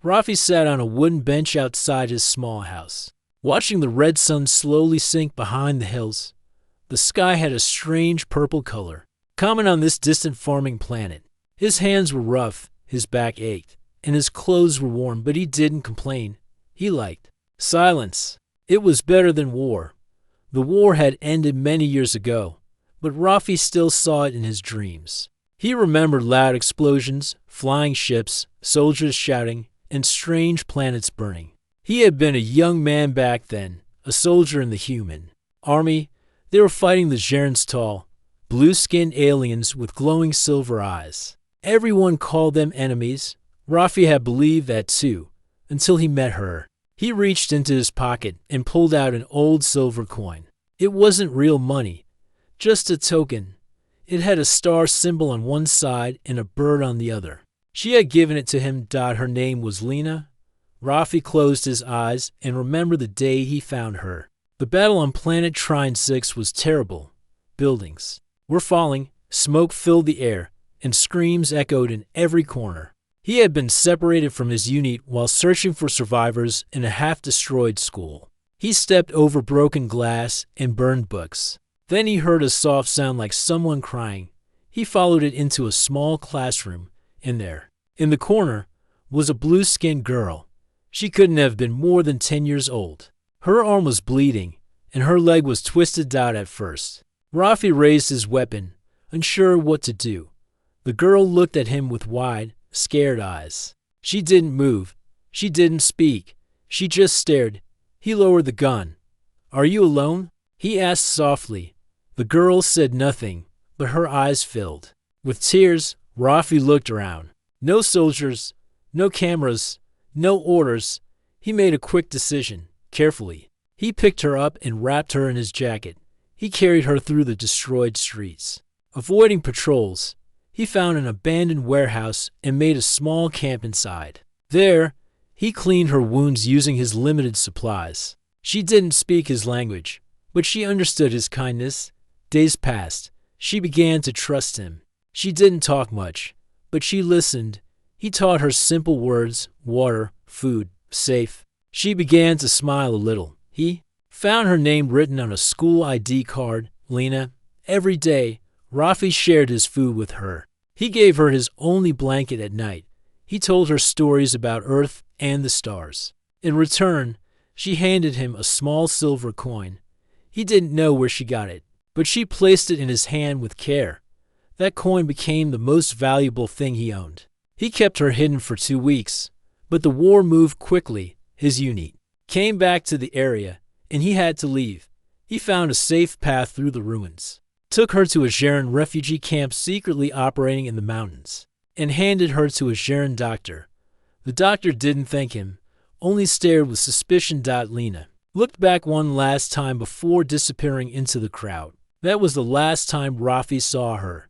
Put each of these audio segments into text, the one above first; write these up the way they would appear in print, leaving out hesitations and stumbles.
Rafi sat on a wooden bench outside his small house, watching the red sun slowly sink behind the hills. The sky had a strange purple color, common on this distant farming planet. His hands were rough, his back ached, and his clothes were worn, but he didn't complain. He liked silence. It was better than war. The war had ended many years ago, but Rafi still saw it in his dreams. He remembered loud explosions, flying ships, soldiers shouting, and strange planets burning. He had been a young man back then, a soldier in the human army. They were fighting the Gerans, tall, blue-skinned aliens with glowing silver eyes. Everyone called them enemies. Rafi had believed that too, until he met her. He reached into his pocket and pulled out an old silver coin. It wasn't real money, just a token. It had a star symbol on one side and a bird on the other. She had given it to him. Her name was Lena. Rafi closed his eyes and remembered the day he found her. The battle on planet Trine 6 was terrible. Buildings were falling, smoke filled the air, and screams echoed in every corner. He had been separated from his unit while searching for survivors in a half-destroyed school. He stepped over broken glass and burned books. Then he heard a soft sound like someone crying. He followed it into a small classroom. In there, in the corner, was a blue-skinned girl. She couldn't have been more than 10 years old. Her arm was bleeding, and her leg was twisted out at first. Rafi raised his weapon, unsure what to do. The girl looked at him with wide, scared eyes. She didn't move. She didn't speak. She just stared. He lowered the gun. "Are you alone?" he asked softly. The girl said nothing, but her eyes filled with tears. Rafi looked around. No soldiers, no cameras, no orders. He made a quick decision, carefully. He picked her up and wrapped her in his jacket. He carried her through the destroyed streets. Avoiding patrols, he found an abandoned warehouse and made a small camp inside. There, he cleaned her wounds using his limited supplies. She didn't speak his language, but she understood his kindness. Days passed. She began to trust him. She didn't talk much, but she listened. He taught her simple words: water, food, safe. She began to smile a little. He found her name written on a school ID card, Lena. Every day, Rafi shared his food with her. He gave her his only blanket at night. He told her stories about Earth and the stars. In return, she handed him a small silver coin. He didn't know where she got it, but she placed it in his hand with care. That coin became the most valuable thing he owned. He kept her hidden for 2 weeks, but the war moved quickly. His unit came back to the area, and he had to leave. He found a safe path through the ruins, took her to a Geran refugee camp secretly operating in the mountains, and handed her to a Geran doctor. The doctor didn't thank him, only stared with suspicion. Lena looked back one last time before disappearing into the crowd. That was the last time Rafi saw her.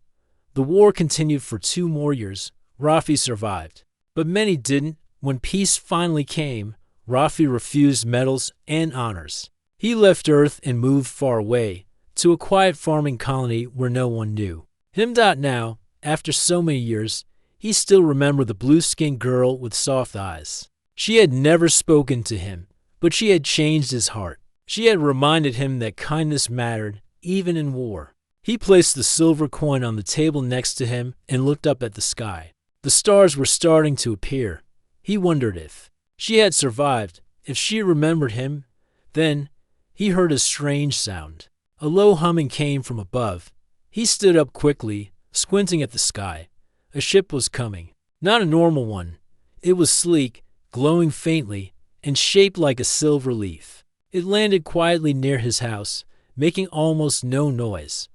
The war continued for 2 more years. Rafi survived, but many didn't. When peace finally came, Rafi refused medals and honors. He left Earth and moved far away, to a quiet farming colony where no one knew him. Now, after so many years, he still remembered the blue-skinned girl with soft eyes. She had never spoken to him, but she had changed his heart. She had reminded him that kindness mattered, even in war. He placed the silver coin on the table next to him and looked up at the sky. The stars were starting to appear. He wondered if she had survived, if she remembered him. Then, he heard a strange sound. A low humming came from above. He stood up quickly, squinting at the sky. A ship was coming. Not a normal one. It was sleek, glowing faintly, and shaped like a silver leaf. It landed quietly near his house, making almost no noise.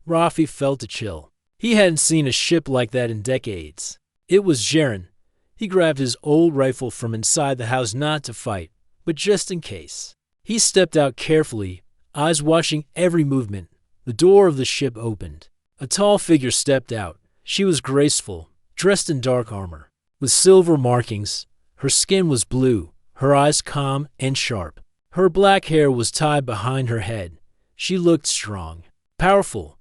Rafi felt a chill. He hadn't seen a ship like that in decades. It was Geran. He grabbed his old rifle from inside the house, not to fight, but just in case. He stepped out carefully, eyes watching every movement. The door of the ship opened. A tall figure stepped out. She was graceful, dressed in dark armor, with silver markings. Her skin was blue, her eyes calm and sharp. Her black hair was tied behind her head. She looked strong, powerful,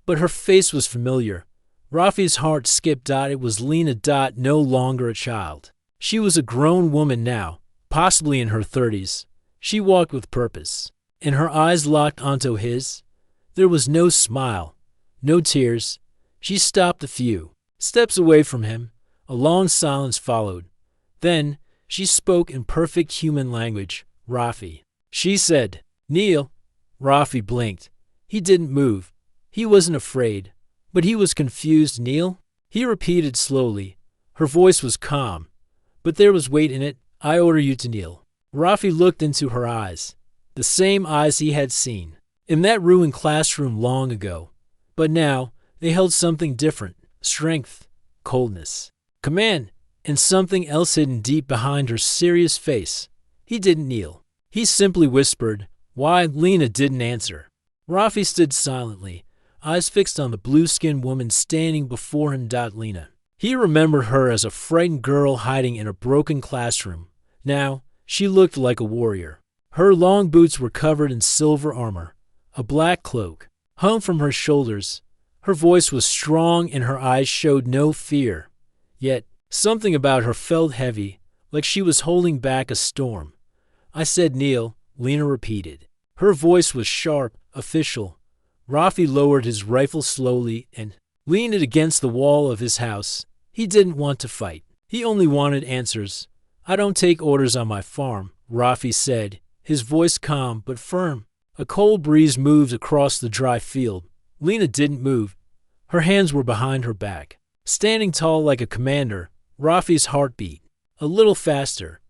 but her face was familiar. Rafi's heart skipped. It was Lena. No longer a child. She was a grown woman now, possibly in her 30s. She walked with purpose, and her eyes locked onto his. There was no smile, no tears. She stopped a few steps away from him. A long silence followed. Then she spoke in perfect human language. "Rafi," she said. "Neil." Rafi blinked. He didn't move. He wasn't afraid, but he was confused. "Neil?" He repeated slowly. Her voice was calm, but there was weight in it. "I order you to kneel." Rafi looked into her eyes, the same eyes he had seen in that ruined classroom long ago. But now they held something different: strength, coldness, command, and something else hidden deep behind her serious face. He didn't kneel. He simply whispered. "Why?" Lena didn't answer. Rafi stood silently, eyes fixed on the blue-skinned woman standing before him. Lena. He remembered her as a frightened girl hiding in a broken classroom. Now, she looked like a warrior. Her long boots were covered in silver armor. A black cloak hung from her shoulders. Her voice was strong and her eyes showed no fear. Yet, something about her felt heavy, like she was holding back a storm. "I said kneel," Lena repeated. Her voice was sharp, official. Rafi lowered his rifle slowly and leaned it against the wall of his house. He didn't want to fight. He only wanted answers. "I don't take orders on my farm," Rafi said, his voice calm but firm. A cold breeze moved across the dry field. Lena didn't move. Her hands were behind her back. Standing tall like a commander, Rafi's heart beat a little faster,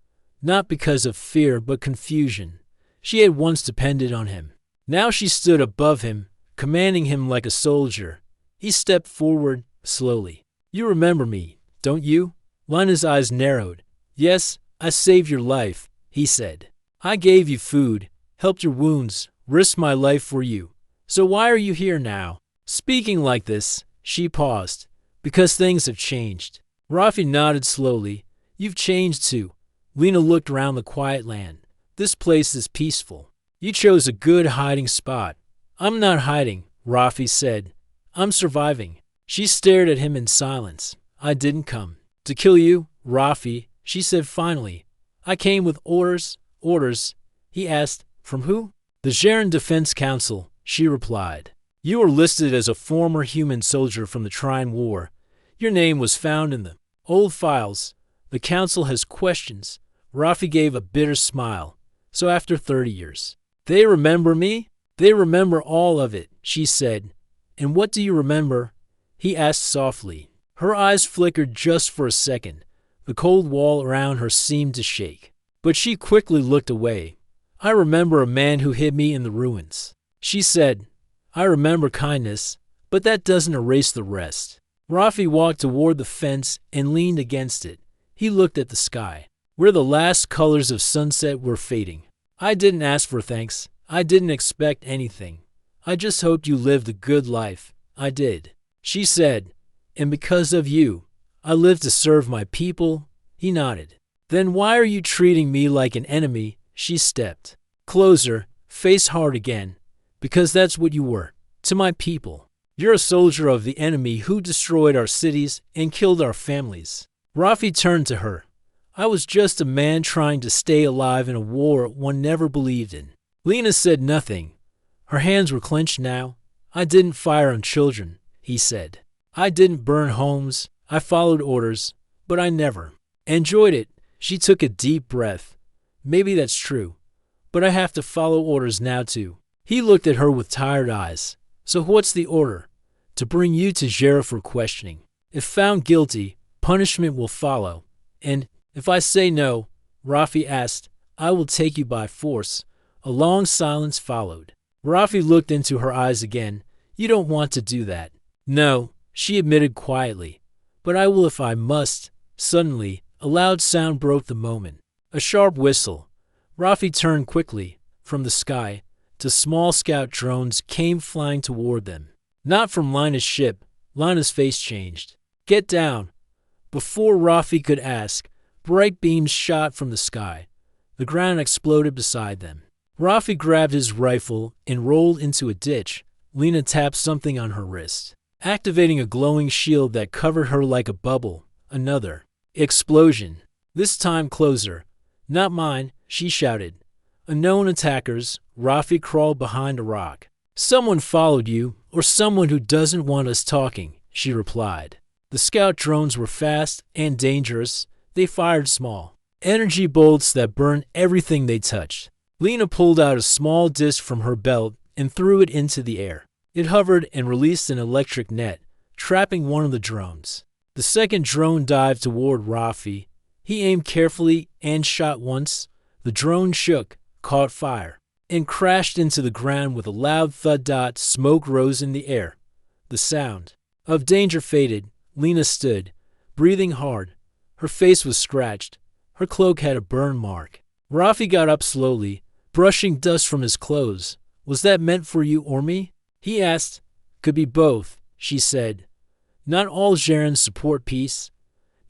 not because of fear but confusion. She had once depended on him. Now she stood above him, commanding him like a soldier. He stepped forward, slowly. "You remember me, don't you?" Lena's eyes narrowed. "Yes, I saved your life," he said. "I gave you food, helped your wounds, risked my life for you. So why are you here now?" Speaking like this, she paused. "Because things have changed." Rafi nodded slowly. "You've changed too." Lena looked around the quiet land. "This place is peaceful. You chose a good hiding spot." "I'm not hiding," Rafi said. "I'm surviving." She stared at him in silence. "I didn't come to kill you, Rafi," she said finally. "I came with orders." "Orders?" he asked. "From who?" "The Jaren Defense Council," she replied. "You were listed as a former human soldier from the Trine War. Your name was found in the old files. The council has questions." Rafi gave a bitter smile. "So after 30 years, they remember me?" "They remember all of it," she said. "And what do you remember?" he asked softly. Her eyes flickered just for a second. The cold wall around her seemed to shake. But she quickly looked away. "I remember a man who hid me in the ruins," she said. "I remember kindness, but that doesn't erase the rest." Rafi walked toward the fence and leaned against it. He looked at the sky, where the last colors of sunset were fading. "I didn't ask for thanks. I didn't expect anything. I just hoped you lived a good life. I did," she said. "And because of you, I lived to serve my people." He nodded. "Then why are you treating me like an enemy?" She stepped closer, face hard again. "Because that's what you were, to my people. You're a soldier of the enemy who destroyed our cities and killed our families." Rafi turned to her. "I was just a man trying to stay alive in a war one never believed in." Lena said nothing. Her hands were clenched now. "I didn't fire on children," he said. "I didn't burn homes. I followed orders, but I never enjoyed it." She took a deep breath. "Maybe that's true, but I have to follow orders now too." He looked at her with tired eyes. "So what's the order?" "To bring you to Jera for questioning. If found guilty, punishment will follow. And if I say no," Rafi asked, "I will take you by force." A long silence followed. Rafi looked into her eyes again. "You don't want to do that." "No," she admitted quietly. "But I will if I must." Suddenly, a loud sound broke the moment. A sharp whistle. Rafi turned quickly. From the sky, the small scout drones came flying toward them. Not from Lina's ship. Lina's face changed. "Get down." Before Rafi could ask, bright beams shot from the sky. The ground exploded beside them. Rafi grabbed his rifle and rolled into a ditch. Lena tapped something on her wrist, activating a glowing shield that covered her like a bubble. Another explosion. This time closer. Not mine, she shouted. Unknown attackers, Rafi crawled behind a rock. Someone followed you, or someone who doesn't want us talking, she replied. The scout drones were fast and dangerous. They fired small energy bolts that burned everything they touched. Lena pulled out a small disc from her belt and threw it into the air. It hovered and released an electric net, trapping one of the drones. The second drone dived toward Rafi. He aimed carefully and shot once. The drone shook, caught fire, and crashed into the ground with a loud thud. Smoke rose in the air. The sound of danger faded. Lena stood, breathing hard. Her face was scratched. Her cloak had a burn mark. Rafi got up slowly, brushing dust from his clothes. Was that meant for you or me? He asked. Could be both, she said. Not all Gerans support peace.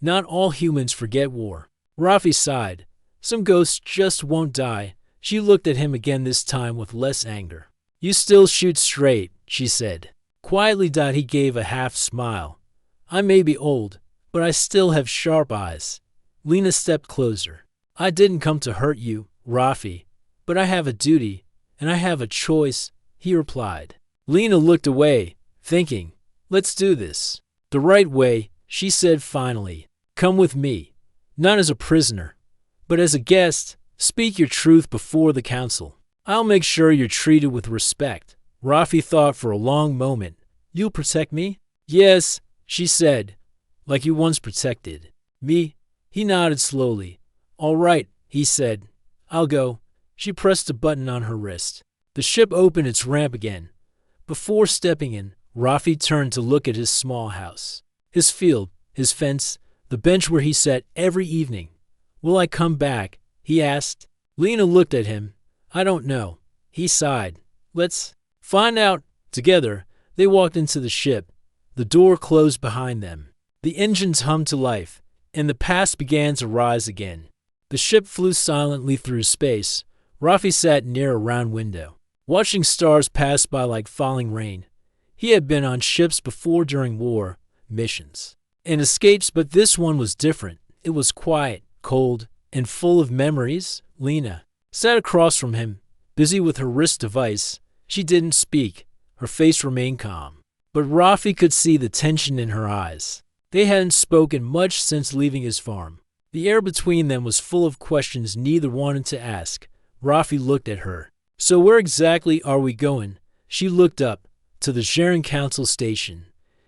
Not all humans forget war. Rafi sighed. Some ghosts just won't die. She looked at him again, this time with less anger. You still shoot straight, she said. Quietly. He gave a half smile. I may be old, but I still have sharp eyes. Lena stepped closer. I didn't come to hurt you, Rafi, but I have a duty, and I have a choice, he replied. Lena looked away, thinking, let's do this the right way, she said finally. Come with me, not as a prisoner, but as a guest. Speak your truth before the council. I'll make sure you're treated with respect. Rafi thought for a long moment. You'll protect me? Yes, she said, like you once protected me. He nodded slowly. All right, he said. I'll go. She pressed a button on her wrist. The ship opened its ramp again. Before stepping in, Rafi turned to look at his small house. His field, his fence, the bench where he sat every evening. Will I come back? He asked. Lena looked at him. I don't know. He sighed. Let's find out. Together, they walked into the ship. The door closed behind them. The engines hummed to life, and the past began to rise again. The ship flew silently through space. Rafi sat near a round window, watching stars pass by like falling rain. He had been on ships before during war, missions, and escapes, but this one was different. It was quiet, cold, and full of memories. Lena sat across from him, busy with her wrist device. She didn't speak. Her face remained calm. But Rafi could see the tension in her eyes. They hadn't spoken much since leaving his farm. The air between them was full of questions neither wanted to ask. Rafi looked at her. So where exactly are we going? She looked up. To the Geran Council Station.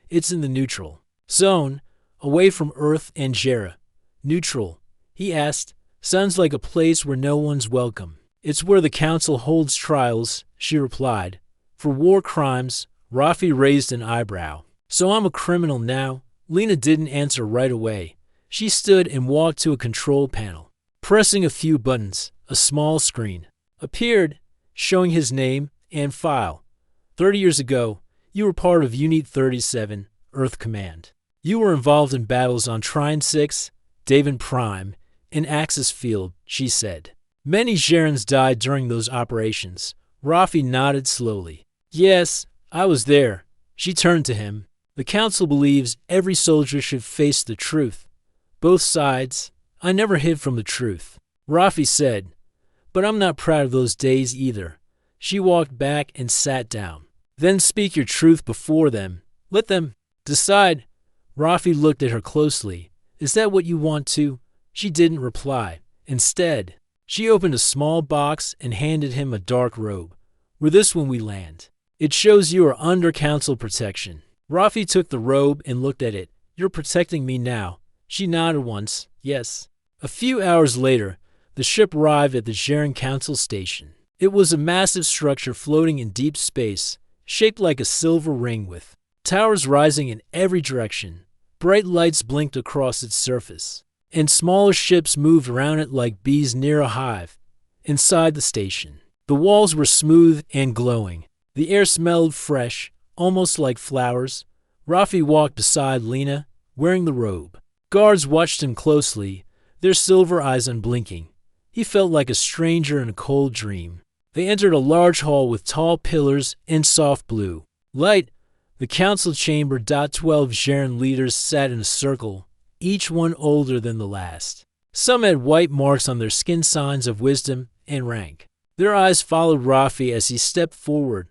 It's in the neutral zone, away from Earth and Gera. Neutral, he asked. Sounds like a place where no one's welcome. It's where the council holds trials, she replied. For war crimes. Rafi raised an eyebrow. So I'm a criminal now? Lena didn't answer right away. She stood and walked to a control panel. Pressing a few buttons, a small screen appeared, showing his name and file. 30 years ago, you were part of Unit 37, Earth Command. You were involved in battles on Trine 6, Davin Prime, and Axis Field, she said. Many Gerans died during those operations. Rafi nodded slowly. Yes, I was there. She turned to him. The council believes every soldier should face the truth. Both sides. I never hid from the truth. Rafi said, but I'm not proud of those days either. She walked back and sat down. Then speak your truth before them. Let them decide. Rafi looked at her closely. Is that what you want to? She didn't reply. Instead, she opened a small box and handed him a dark robe. With this one we land. It shows you are under council protection. Rafi took the robe and looked at it. You're protecting me now. She nodded once. Yes. A few hours later, the ship arrived at the Geran Council Station. It was a massive structure floating in deep space, shaped like a silver ring with towers rising in every direction. Bright lights blinked across its surface, and smaller ships moved around it like bees near a hive. Inside the station, the walls were smooth and glowing. The air smelled fresh, almost like flowers. Rafi walked beside Lena, wearing the robe. Guards watched him closely, their silver eyes unblinking. He felt like a stranger in a cold dream. They entered a large hall with tall pillars and soft blue light. The council chamber. 12 Geran leaders sat in a circle, each one older than the last. Some had white marks on their skin, signs of wisdom and rank. Their eyes followed Rafi as he stepped forward.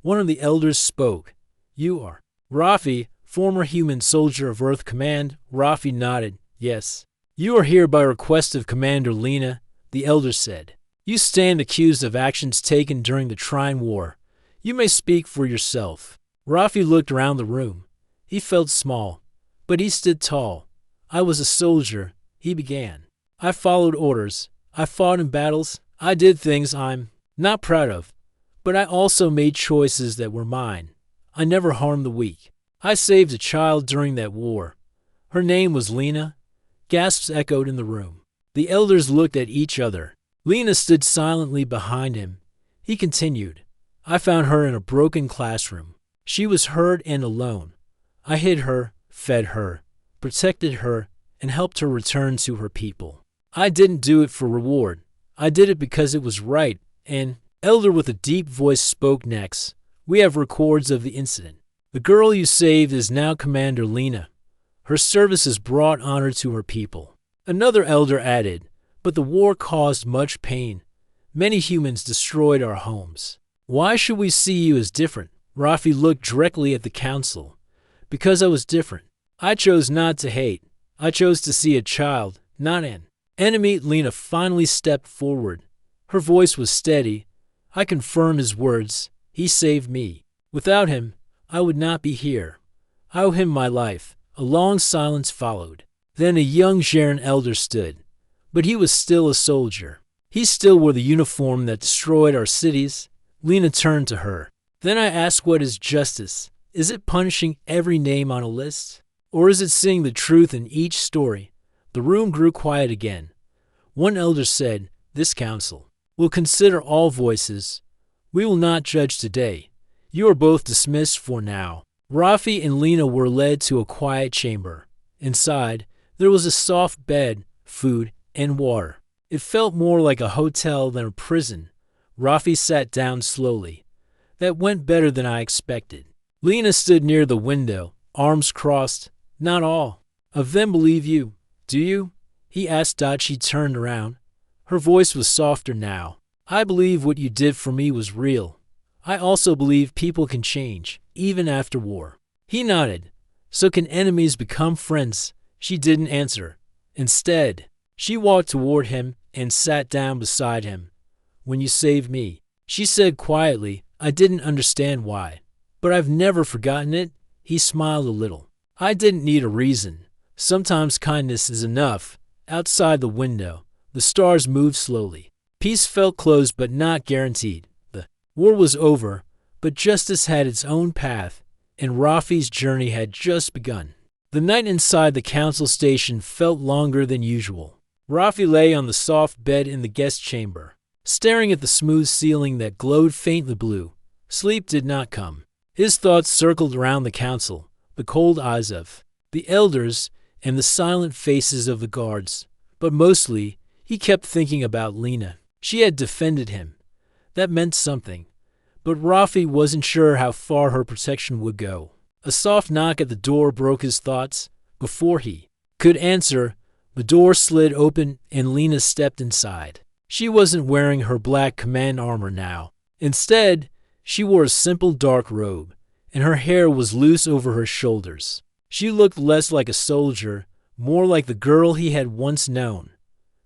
One of the elders spoke. You are Rafi, former human soldier of Earth Command. Rafi nodded. Yes. You are here by request of Commander Lena, the elder said. You stand accused of actions taken during the Trine War. You may speak for yourself. Rafi looked around the room. He felt small, but he stood tall. I was a soldier, he began. I followed orders. I fought in battles. I did things I'm not proud of, but I also made choices that were mine. I never harmed the weak. I saved a child during that war. Her name was Lena. Gasps echoed in the room. The elders looked at each other. Lena stood silently behind him. He continued. I found her in a broken classroom. She was hurt and alone. I hid her, fed her, protected her, and helped her return to her people. I didn't do it for reward. I did it because it was right. An elder with a deep voice spoke next. We have records of the incident. The girl you saved is now Commander Lena. Her service has brought honor to her people. Another elder added, but the war caused much pain. Many humans destroyed our homes. Why should we see you as different? Rafi looked directly at the council. Because I was different. I chose not to hate. I chose to see a child, not an enemy. Lena finally stepped forward. Her voice was steady. I confirm his words. He saved me. Without him, I would not be here. I owe him my life. A long silence followed. Then a young Jaren elder stood. But he was still a soldier. He still wore the uniform that destroyed our cities. Lena turned to her. Then I asked, what is justice? Is it punishing every name on a list? Or is it seeing the truth in each story? The room grew quiet again. One elder said, this council will consider all voices. We will not judge today. You are both dismissed for now. Rafi and Lena were led to a quiet chamber. Inside, there was a soft bed, food, and water. It felt more like a hotel than a prison. Rafi sat down slowly. That went better than I expected. Lena stood near the window, arms crossed. Not all of them believe you, do you? He asked. She turned around. Her voice was softer now. I believe what you did for me was real. I also believe people can change, even after war. He nodded. So can enemies become friends? She didn't answer. Instead, she walked toward him and sat down beside him. When you saved me, she said quietly, I didn't understand why, but I've never forgotten it. He smiled a little. I didn't need a reason. Sometimes kindness is enough. Outside the window, the stars moved slowly. Peace felt close but not guaranteed. The war was over, but justice had its own path, and Rafi's journey had just begun. The night inside the council station felt longer than usual. Rafi lay on the soft bed in the guest chamber, staring at the smooth ceiling that glowed faintly blue. Sleep did not come. His thoughts circled around the council, the cold eyes of the elders, and the silent faces of the guards. But mostly, he kept thinking about Lena. She had defended him. That meant something. But Rafi wasn't sure how far her protection would go. A soft knock at the door broke his thoughts. Before he could answer, the door slid open and Lena stepped inside. She wasn't wearing her black command armor now. Instead, she wore a simple dark robe, and her hair was loose over her shoulders. She looked less like a soldier, more like the girl he had once known.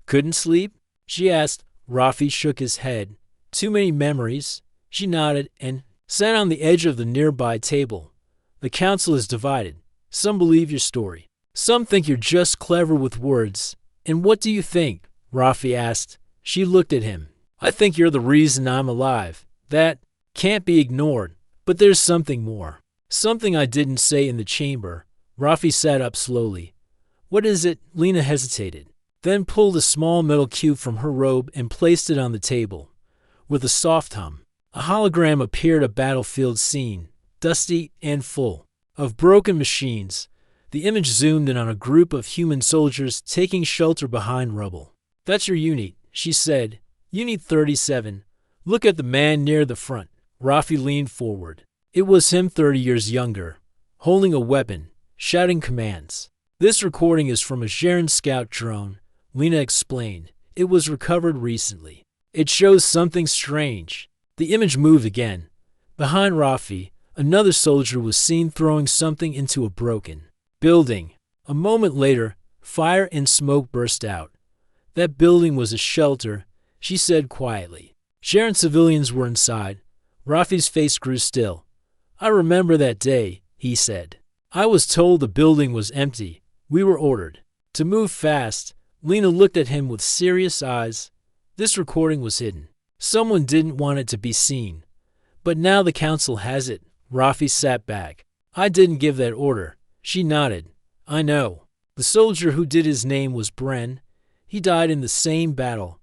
Couldn't sleep? She asked. Rafi shook his head. Too many memories. She nodded and sat on the edge of the nearby table. The council is divided. Some believe your story. Some think you're just clever with words. And what do you think? Rafi asked. She looked at him. I think you're the reason I'm alive. That can't be ignored. But there's something more. Something I didn't say in the chamber. Rafi sat up slowly. What is it? Lena hesitated, then pulled a small metal cube from her robe and placed it on the table. With a soft hum, a hologram appeared, a battlefield scene, dusty and full of broken machines. The image zoomed in on a group of human soldiers taking shelter behind rubble. That's your unit, she said. Unit 37. Look at the man near the front. Rafi leaned forward. It was him, 30 years younger, holding a weapon, shouting commands. This recording is from a Jaren scout drone. Lena explained. It was recovered recently. It shows something strange. The image moved again. Behind Rafi, another soldier was seen throwing something into a broken building. A moment later, fire and smoke burst out. That building was a shelter, she said quietly. Sharon civilians were inside. Rafi's face grew still. I remember that day, he said. I was told the building was empty. We were ordered to move fast. Lena looked at him with serious eyes. This recording was hidden. Someone didn't want it to be seen. But now the council has it. Rafi sat back. I didn't give that order. She nodded. I know. The soldier who did his name was Bren. He died in the same battle.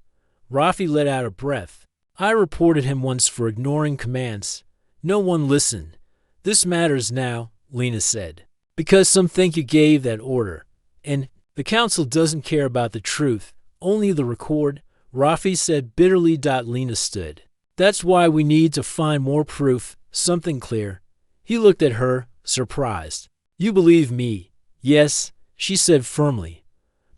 Rafi let out a breath. I reported him once for ignoring commands. No one listened. This matters now, Lena said. Because some think you gave that order. And the council doesn't care about the truth, only the record, Rafi said bitterly. Lena stood. That's why we need to find more proof, something clear. He looked at her, surprised. You believe me? Yes, she said firmly.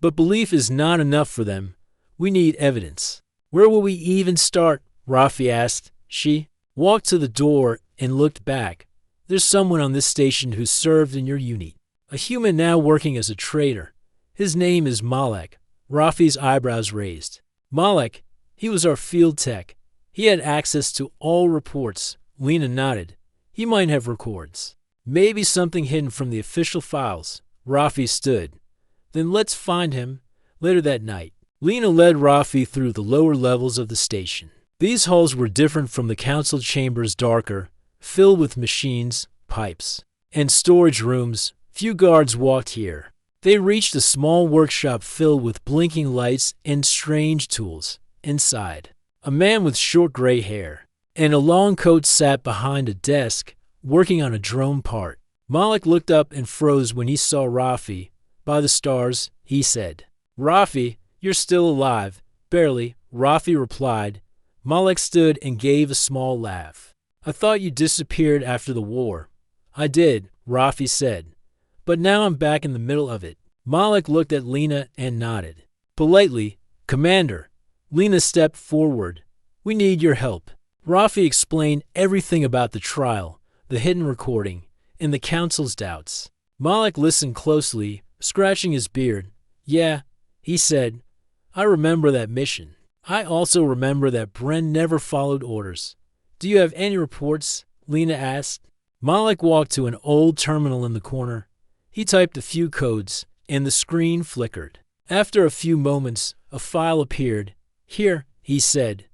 But belief is not enough for them. We need evidence. Where will we even start? Rafi asked. She walked to the door and looked back. There's someone on this station who served in your unit. A human now working as a trader. His name is Malek. Rafi's eyebrows raised. Malek, he was our field tech. He had access to all reports. Lena nodded. He might have records. Maybe something hidden from the official files. Rafi stood. Then let's find him. Later that night, Lena led Rafi through the lower levels of the station. These halls were different from the council chambers, darker, filled with machines, pipes, and storage rooms. Few guards walked here. They reached a small workshop filled with blinking lights and strange tools. Inside, a man with short gray hair and a long coat sat behind a desk, working on a drone part. Malek looked up and froze when he saw Rafi. By the stars, he said. Rafi, you're still alive. Barely, Rafi replied. Malek stood and gave a small laugh. I thought you disappeared after the war. I did, Rafi said. But now I'm back in the middle of it. Malek looked at Lena and nodded. Politely, Commander. Lena stepped forward. We need your help. Rafi explained everything about the trial, the hidden recording, and the council's doubts. Malek listened closely, scratching his beard. Yeah, he said. I remember that mission. I also remember that Bren never followed orders. Do you have any reports? Lena asked. Malek walked to an old terminal in the corner. He typed a few codes, and the screen flickered. After a few moments, a file appeared. Here, he said.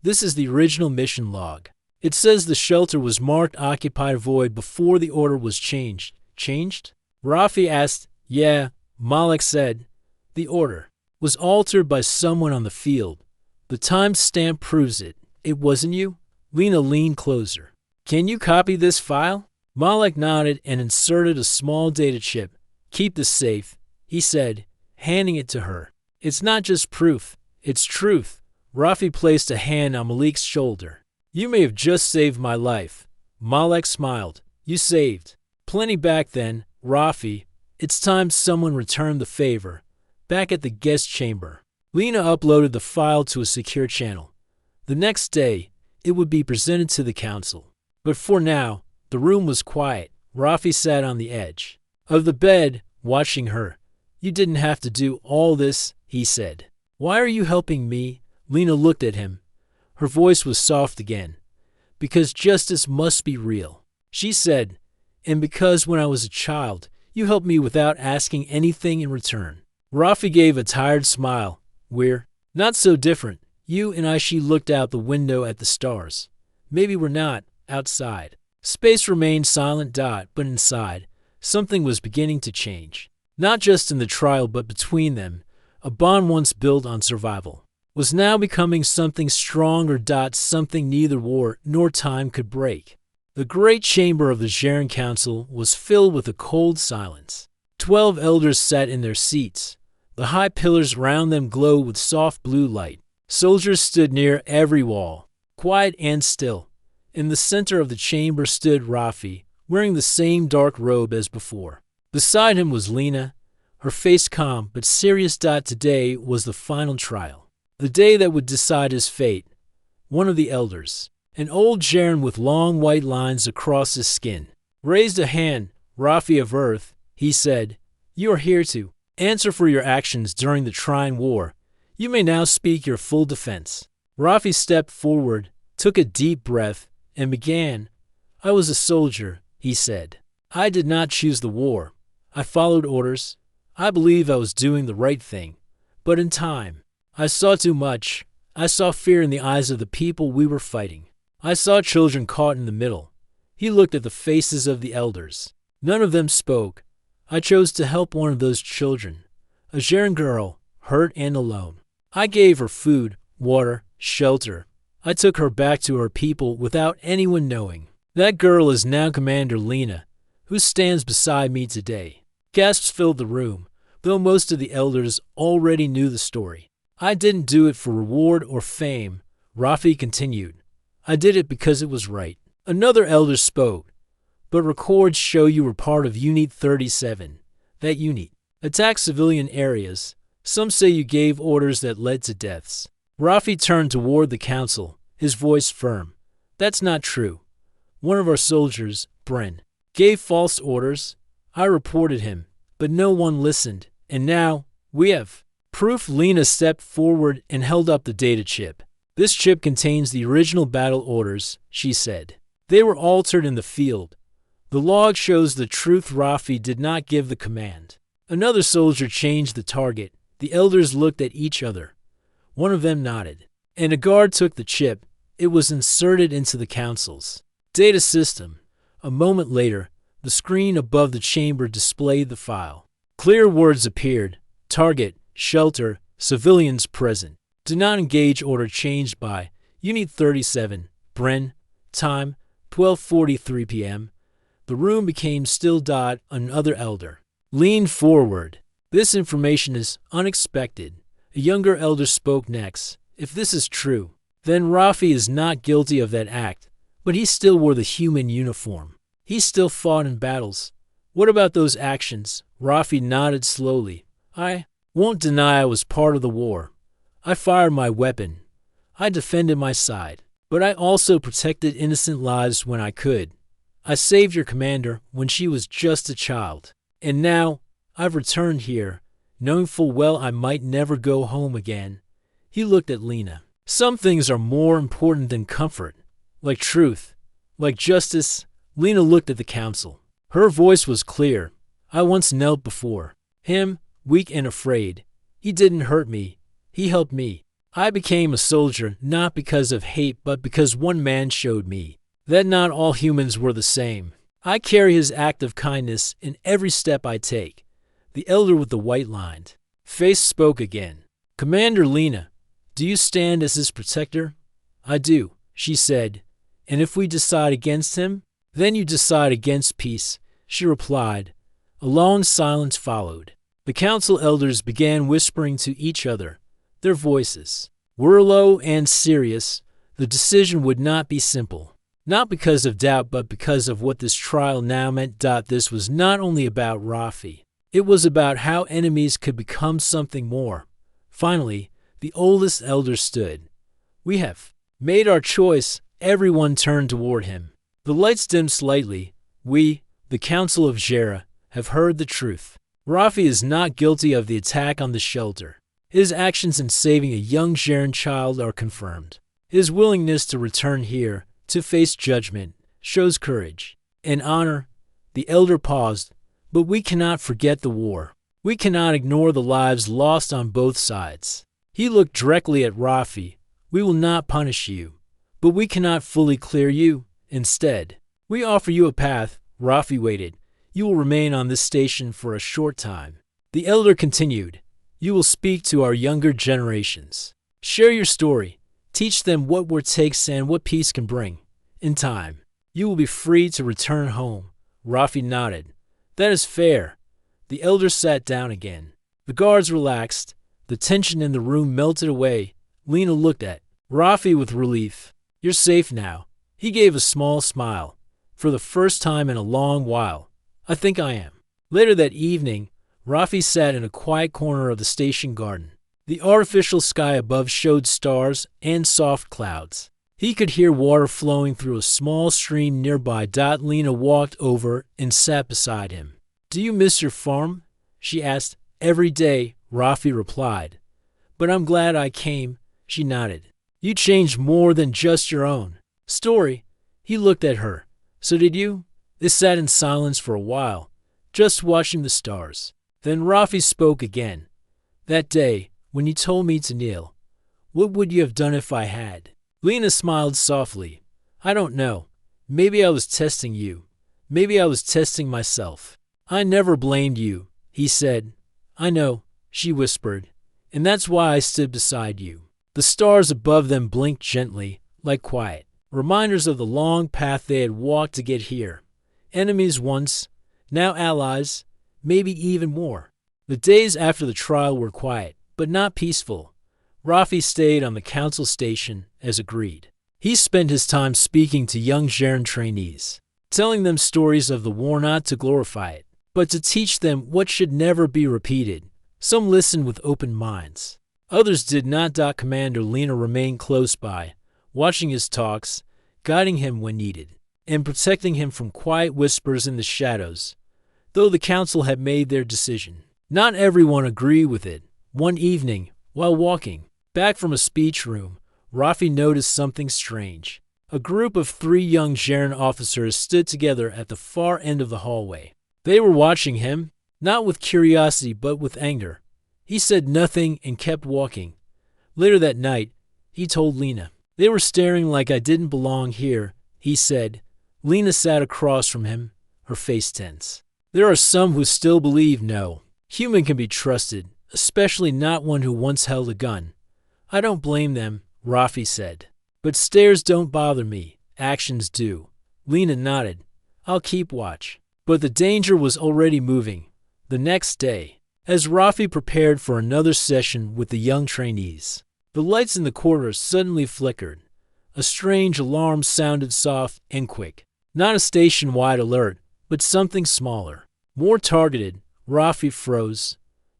This is the original mission log. It says the shelter was marked occupied void before the order was changed. Changed? Rafi asked. Yeah, Malek said. The order was altered by someone on the field. The timestamp proves it. It wasn't you? Lena leaned closer. Can you copy this file? Malek nodded and inserted a small data chip. Keep this safe, he said, handing it to her. It's not just proof, it's truth. Rafi placed a hand on Malik's shoulder. You may have just saved my life. Malek smiled. You saved plenty back then, Rafi. It's time someone returned the favor. Back at the guest chamber, Lena uploaded the file to a secure channel. The next day, it would be presented to the council. But for now, the room was quiet. Rafi sat on the edge of the bed, watching her. You didn't have to do all this, he said. Why are you helping me? Lena looked at him. Her voice was soft again. Because justice must be real, she said. And because when I was a child, you helped me without asking anything in return. Rafi gave a tired smile. We're not so different. You and I. She looked out the window at the stars. Maybe we're not, outside. Space remained silent. But inside, something was beginning to change. Not just in the trial, but between them. A bond once built on survival was now becoming something stronger. Something neither war nor time could break. The great chamber of the Jaren Council was filled with a cold silence. 12 elders sat in their seats. The high pillars round them glowed with soft blue light. Soldiers stood near every wall, quiet and still. In the center of the chamber stood Rafi, wearing the same dark robe as before. Beside him was Lena, her face calm but serious. Today was the final trial, the day that would decide his fate. One of the elders, an old Jaren with long white lines across his skin, raised a hand. Rafi of Earth, he said, you are here to answer for your actions during the Trine War. You may now speak your full defense. Rafi stepped forward, took a deep breath, and began. I was a soldier, he said. I did not choose the war. I followed orders. I believe I was doing the right thing. But in time, I saw too much. I saw fear in the eyes of the people we were fighting. I saw children caught in the middle. He looked at the faces of the elders. None of them spoke. I chose to help one of those children, a Jaren girl, hurt and alone. I gave her food, water, shelter. I took her back to her people without anyone knowing. That girl is now Commander Lena, who stands beside me today. Gasps filled the room, though most of the elders already knew the story. I didn't do it for reward or fame, Rafi continued. I did it because it was right. Another elder spoke. But records show you were part of Unit 37. That unit attacked civilian areas. Some say you gave orders that led to deaths. Rafi turned toward the council, his voice firm. That's not true. One of our soldiers, Bren, gave false orders. I reported him, but no one listened. And now, we have proof. Lena stepped forward and held up the data chip. This chip contains the original battle orders, she said. They were altered in the field. The log shows the truth. Rafi did not give the command. Another soldier changed the target. The elders looked at each other. One of them nodded, and a guard took the chip. It was inserted into the council's data system. A moment later, the screen above the chamber displayed the file. Clear words appeared. Target, shelter, civilians present. Do not engage. Order changed by Unit 37, Bren. Time, 12:43 p.m. The room became still. Another elder leaned forward. This information is unexpected. A younger elder spoke next. If this is true, then Rafi is not guilty of that act, but he still wore the human uniform. He still fought in battles. What about those actions? Rafi nodded slowly. I won't deny I was part of the war. I fired my weapon. I defended my side, but I also protected innocent lives when I could. I saved your commander when she was just a child. And now, I've returned here, knowing full well I might never go home again. He looked at Lena. Some things are more important than comfort, like truth, like justice. Lena looked at the council. Her voice was clear. I once knelt before him, weak and afraid. He didn't hurt me. He helped me. I became a soldier not because of hate, but because one man showed me that not all humans were the same. I carry his act of kindness in every step I take. The elder with the white-lined face spoke again. Commander Lena, do you stand as his protector? I do, she said. And if we decide against him, then you decide against peace, she replied. A long silence followed. The council elders began whispering to each other. Their voices were low and serious. The decision would not be simple. Not because of doubt, but because of what this trial now meant. This was not only about Rafi. It was about how enemies could become something more. Finally, the oldest elder stood. We have made our choice. Everyone turned toward him. The lights dimmed slightly. We, the Council of Jera, have heard the truth. Rafi is not guilty of the attack on the shelter. His actions in saving a young Jaren child are confirmed. His willingness to return here to face judgment shows courage and honor. The elder paused, but we cannot forget the war. We cannot ignore the lives lost on both sides. He looked directly at Rafi. We will not punish you, but we cannot fully clear you. Instead, we offer you a path. Rafi waited. You will remain on this station for a short time. The elder continued. You will speak to our younger generations. Share your story. Teach them what war takes and what peace can bring. In time, you will be free to return home. Rafi nodded. That is fair. The elder sat down again. The guards relaxed. The tension in the room melted away. Lena looked at Rafi with relief. You're safe now. He gave a small smile. For the first time in a long while, I think I am. Later that evening, Rafi sat in a quiet corner of the station garden. The artificial sky above showed stars and soft clouds. He could hear water flowing through a small stream nearby. Lena walked over and sat beside him. "Do you miss your farm?" she asked. "Every day," Rafi replied. "But I'm glad I came," she nodded. "You changed more than just your own story." He looked at her. "So did you?" They sat in silence for a while, just watching the stars. Then Rafi spoke again. "That day, when you told me to kneel, what would you have done if I had?" Lena smiled softly. "I don't know. Maybe I was testing you. Maybe I was testing myself." "I never blamed you," he said. "I know," she whispered, "and that's why I stood beside you." The stars above them blinked gently, like quiet reminders of the long path they had walked to get here. Enemies once, now allies, maybe even more. The days after the trial were quiet, but not peaceful. Rafi stayed on the council station, as agreed. He spent his time speaking to young Jaren trainees, telling them stories of the war, not to glorify it, but to teach them what should never be repeated. Some listened with open minds. Others did not. Commander Lena remained close by, watching his talks, guiding him when needed, and protecting him from quiet whispers in the shadows. Though the council had made their decision, not everyone agreed with it. One evening, while walking back from a speech room, Rafi noticed something strange. A group of 3 young Jaren officers stood together at the far end of the hallway. They were watching him, not with curiosity but with anger. He said nothing and kept walking. Later that night, he told Lena. "They were staring like I didn't belong here," he said. Lena sat across from him, her face tense. "There are some who still believe no human can be trusted, especially not one who once held a gun." "I don't blame them," Rafi said. "But stares don't bother me. Actions do." Lena nodded. "I'll keep watch." But the danger was already moving. The next day, as Rafi prepared for another session with the young trainees, the lights in the corridor suddenly flickered. A strange alarm sounded, soft and quick. Not a station-wide alert, but something smaller, more targeted. Rafi froze.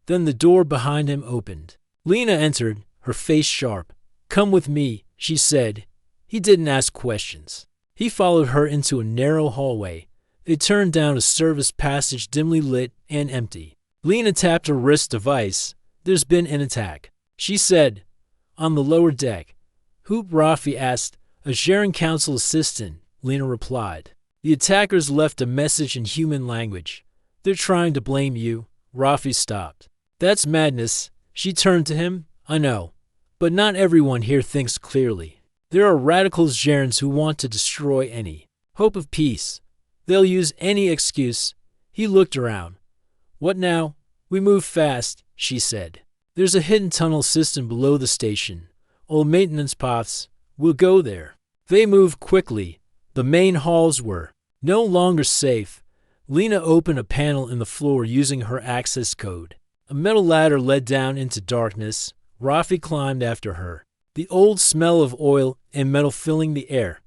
Then the door behind him opened. Lena entered, her face sharp. "Come with me," she said. He didn't ask questions. He followed her into a narrow hallway. They turned down a service passage, dimly lit and empty. Lena tapped her wrist device. "There's been an attack," she said. "On the lower deck." "Who?" Rafi asked. "A Jaren Council assistant," Lena replied. "The attackers left a message in human language. They're trying to blame you." Rafi stopped. "That's madness." She turned to him. "I know, but not everyone here thinks clearly. There are radicals Jarens who want to destroy any hope of peace. They'll use any excuse." He looked around. "What now?" "We move fast," she said. "There's a hidden tunnel system below the station. Old maintenance paths. We'll go there." They moved quickly. The main halls were no longer safe. Lena opened a panel in the floor using her access code. A metal ladder led down into darkness. Rafi climbed after her, the old smell of oil and metal filling the air.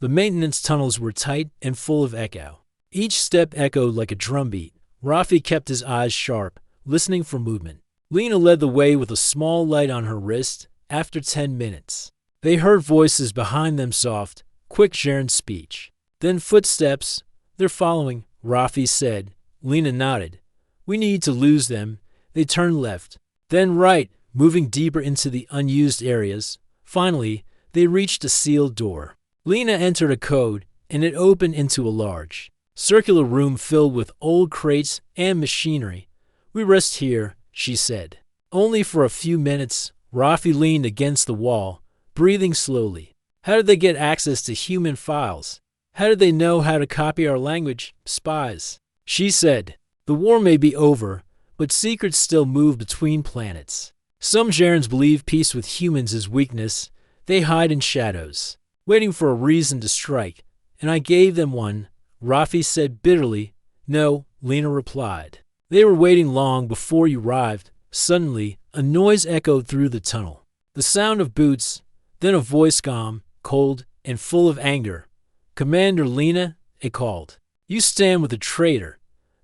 The maintenance tunnels were tight and full of echo. Each step echoed like a drumbeat. Rafi kept his eyes sharp, listening for movement. Lena led the way with a small light on her wrist. After 10 minutes, they heard voices behind them, soft, quick Jaren speech. Then footsteps. "They're following," Rafi said. Lena nodded. "We need to lose them." They turned left, then right, moving deeper into the unused areas. Finally, they reached a sealed door. Lena entered a code, and it opened into a large, circular room filled with old crates and machinery. "We rest here," she said. "Only for a few minutes." Rafi leaned against the wall, breathing slowly. "How did they get access to human files? How did they know how to copy our language? Spies." She said, "The war may be over, but secrets still move between planets. Some Jarens believe peace with humans is weakness. They hide in shadows, waiting for a reason to strike. And I gave them one," Rafi said bitterly. "No," Lena replied. "They were waiting long before you arrived." Suddenly, a noise echoed through the tunnel. The sound of boots, then a voice, calm, cold, and full of anger. "Commander Lena," it called. "You stand with a traitor.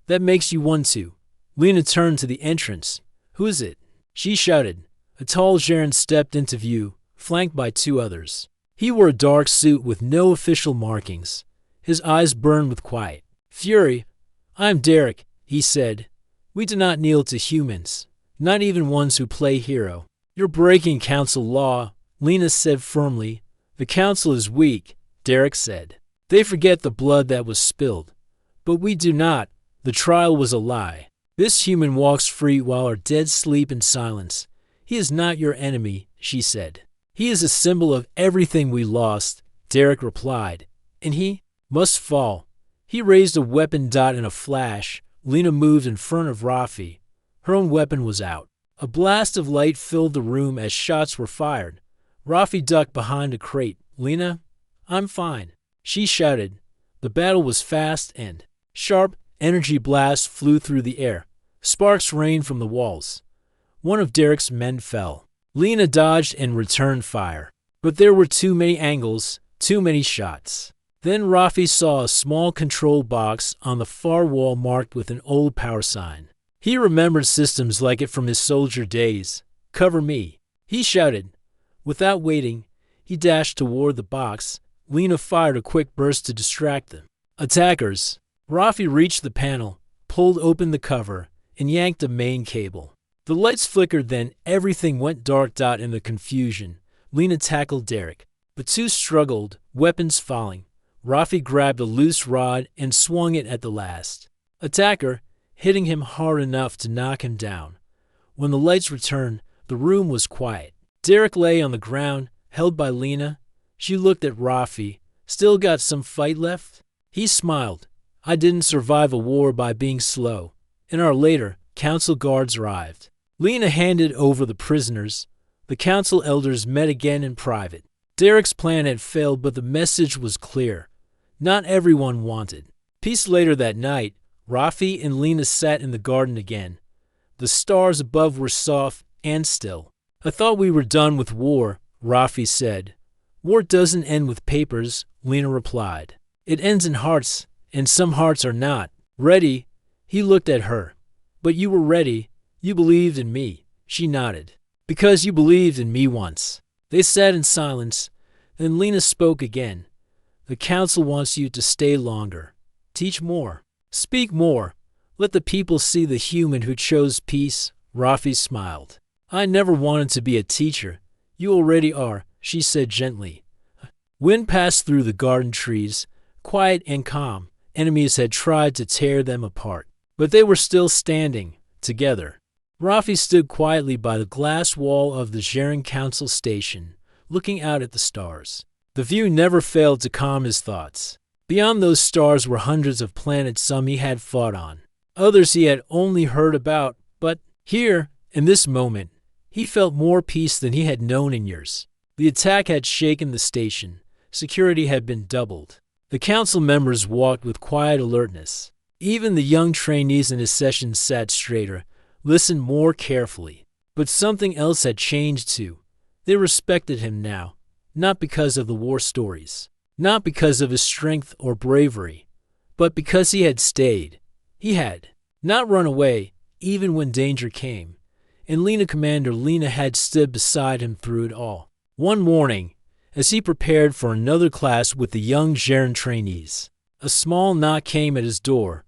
That makes you one to." Lena turned to the entrance. "Who is it?" she shouted. A tall Jaren stepped into view, flanked by two others. He wore a dark suit with no official markings. His eyes burned with quiet fury. "I am Derek," he said. "We do not kneel to humans, not even ones who play hero." "You're breaking council law," Lena said firmly. "The council is weak," Derek said. "They forget the blood that was spilled. But we do not. The trial was a lie. This human walks free while our dead sleep in silence. He is not your enemy," she said. "He is a symbol of everything we lost," Derek replied. "And he must fall." He raised a weapon. In a flash, Lena moved in front of Rafi. Her own weapon was out. A blast of light filled the room as shots were fired. Rafi ducked behind a crate. "Lena, I'm fine," she shouted. The battle was fast and sharp. Energy blasts flew through the air. Sparks rained from the walls. One of Derek's men fell. Lena dodged and returned fire. But there were too many angles, too many shots. Then Rafi saw a small control box on the far wall marked with an old power sign. He remembered systems like it from his soldier days. "Cover me," he shouted. Without waiting, he dashed toward the box. Lena fired a quick burst to distract them. "Attackers!" Rafi reached the panel, pulled open the cover, and yanked a main cable. The lights flickered, then everything went dark. In the confusion, Lena tackled Derek. The two struggled, weapons falling. Rafi grabbed a loose rod and swung it at the last attacker, hitting him hard enough to knock him down. When the lights returned, the room was quiet. Derek lay on the ground, held by Lena. She looked at Rafi. "Still got some fight left?" He smiled. "I didn't survive a war by being slow." An hour later, council guards arrived. Lena handed over the prisoners. The council elders met again in private. Derek's plan had failed, but the message was clear. Not everyone wanted peace. Later that night, Rafi and Lena sat in the garden again. The stars above were soft and still. "I thought we were done with war," Rafi said. "War doesn't end with papers," Lena replied. "It ends in hearts, and some hearts are not ready." He looked at her. "But you were ready. You believed in me." She nodded. "Because you believed in me once." They sat in silence. Then Lena spoke again. "The council wants you to stay longer. Teach more. Speak more. Let the people see the human who chose peace." Rafi smiled. "I never wanted to be a teacher. You already are," she said gently. Wind passed through the garden trees, quiet and calm. Enemies had tried to tear them apart, but they were still standing, together. Rafi stood quietly by the glass wall of the Jaren Council station, looking out at the stars. The view never failed to calm his thoughts. Beyond those stars were hundreds of planets. Some he had fought on, others he had only heard about. But here, in this moment, he felt more peace than he had known in years. The attack had shaken the station. Security had been doubled. The council members walked with quiet alertness. Even the young trainees in his session sat straighter, listened more carefully. But something else had changed too. They respected him now, not because of the war stories, not because of his strength or bravery, but because he had stayed. He had not run away, even when danger came. And Commander Lena had stood beside him through it all. One morning, as he prepared for another class with the young Jaren trainees, a small knock came at his door.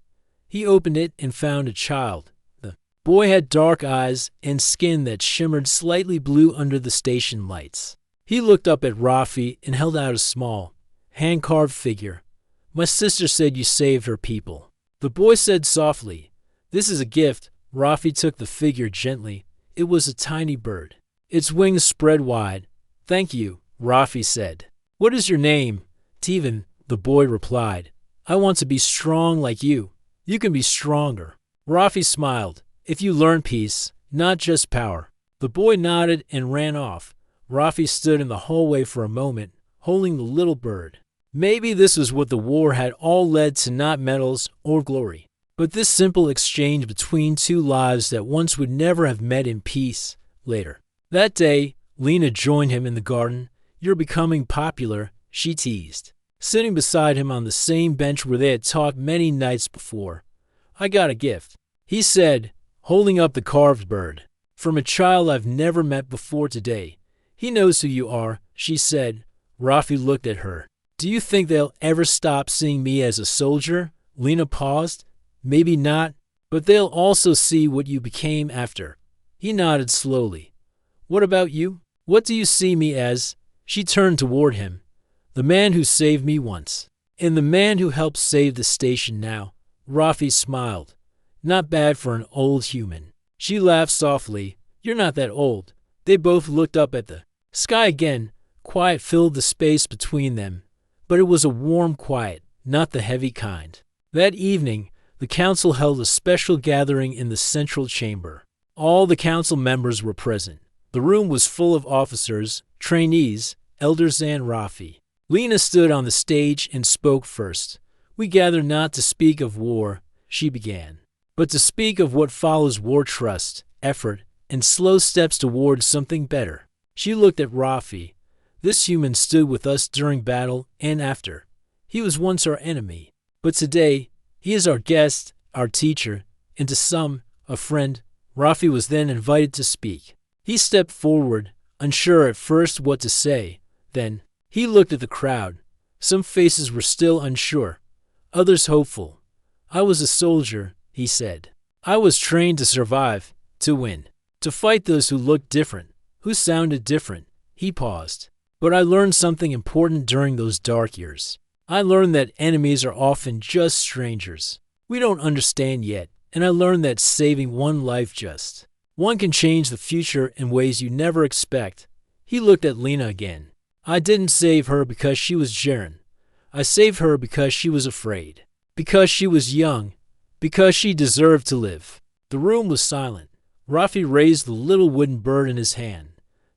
He opened it and found a child. The boy had dark eyes and skin that shimmered slightly blue under the station lights. He looked up at Rafi and held out a small, hand-carved figure. "My sister said you saved her people," the boy said softly. "This is a gift." Rafi took the figure gently. It was a tiny bird. Its wings spread wide. "Thank you," Rafi said. "What is your name?" "Teven," the boy replied. "I want to be strong like you." "You can be stronger." Rafi smiled. "If you learn peace, not just power." The boy nodded and ran off. Rafi stood in the hallway for a moment, holding the little bird. Maybe this was what the war had all led to, not medals or glory, but this simple exchange between two lives that once would never have met in peace. Later that day, Lena joined him in the garden. "You're becoming popular," she teased, sitting beside him on the same bench where they had talked many nights before. "I got a gift," he said. holding up the carved bird. From a child I've never met before today. He knows who you are, she said. Rafi looked at her. Do you think they'll ever stop seeing me as a soldier? Lena paused. Maybe not, but they'll also see what you became after. He nodded slowly. What about you? What do you see me as? She turned toward him. The man who saved me once. And the man who helped save the station now. Rafi smiled. Not bad for an old human. She laughed softly. You're not that old. They both looked up at the sky again. Quiet filled the space between them. But it was a warm quiet, not the heavy kind. That evening, the council held a special gathering in the central chamber. All the council members were present. The room was full of officers, trainees, elders, and Rafi. Lena stood on the stage and spoke first. We gather not to speak of war, she began, but to speak of what follows war: trust, effort, and slow steps toward something better. She looked at Rafi. This human stood with us during battle and after. He was once our enemy, but today he is our guest, our teacher, and to some, a friend. Rafi was then invited to speak. He stepped forward, unsure at first what to say. Then he looked at the crowd. Some faces were still unsure, others hopeful. I was a soldier, he said. I was trained to survive, to win, to fight those who looked different, who sounded different. He paused. But I learned something important during those dark years. I learned that enemies are often just strangers. We don't understand yet, and I learned that saving one life one can change the future in ways you never expect. He looked at Lena again. I didn't save her because she was Jaren. I saved her because she was afraid, because she was young, because she deserved to live. The room was silent. Rafi raised the little wooden bird in his hand.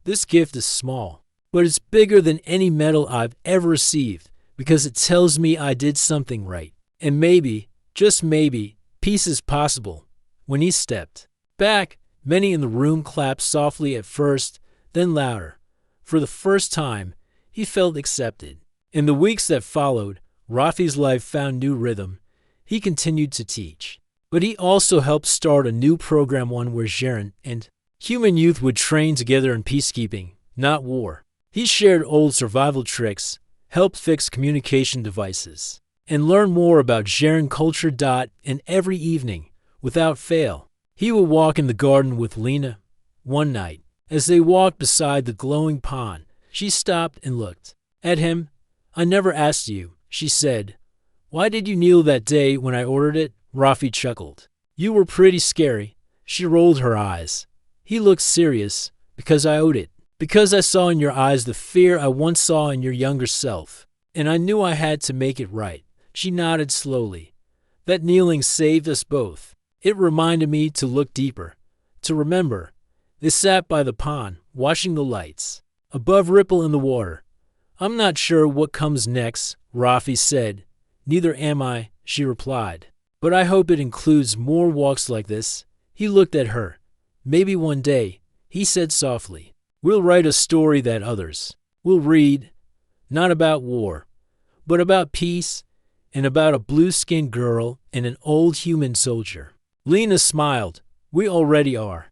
This gift is small, but it's bigger than any medal I've ever received because it tells me I did something right. And maybe, just maybe, peace is possible. When he stepped back, many in the room clapped softly at first, then louder. For the first time, he felt accepted. In the weeks that followed, Rafi's life found new rhythm. He continued to teach, but he also helped start a new program, one where Jaren and human youth would train together in peacekeeping, not war. He shared old survival tricks, helped fix communication devices, and learned more about Jaren culture. And every evening, without fail, he would walk in the garden with Lena. One night, as they walked beside the glowing pond, she stopped and looked at him. I never asked you, she said. Why did you kneel that day when I ordered it? Rafi chuckled. You were pretty scary. She rolled her eyes. He looked serious. Because I owed it. Because I saw in your eyes the fear I once saw in your younger self. And I knew I had to make it right. She nodded slowly. That kneeling saved us both. It reminded me to look deeper, to remember. They sat by the pond, watching the lights. Above ripple in the water. I'm not sure what comes next, Rafi said. Neither am I, she replied. But I hope it includes more walks like this. He looked at her. Maybe one day, he said softly. We'll write a story that others will read, not about war, but about peace and about a blue-skinned girl and an old human soldier. Lena smiled. We already are.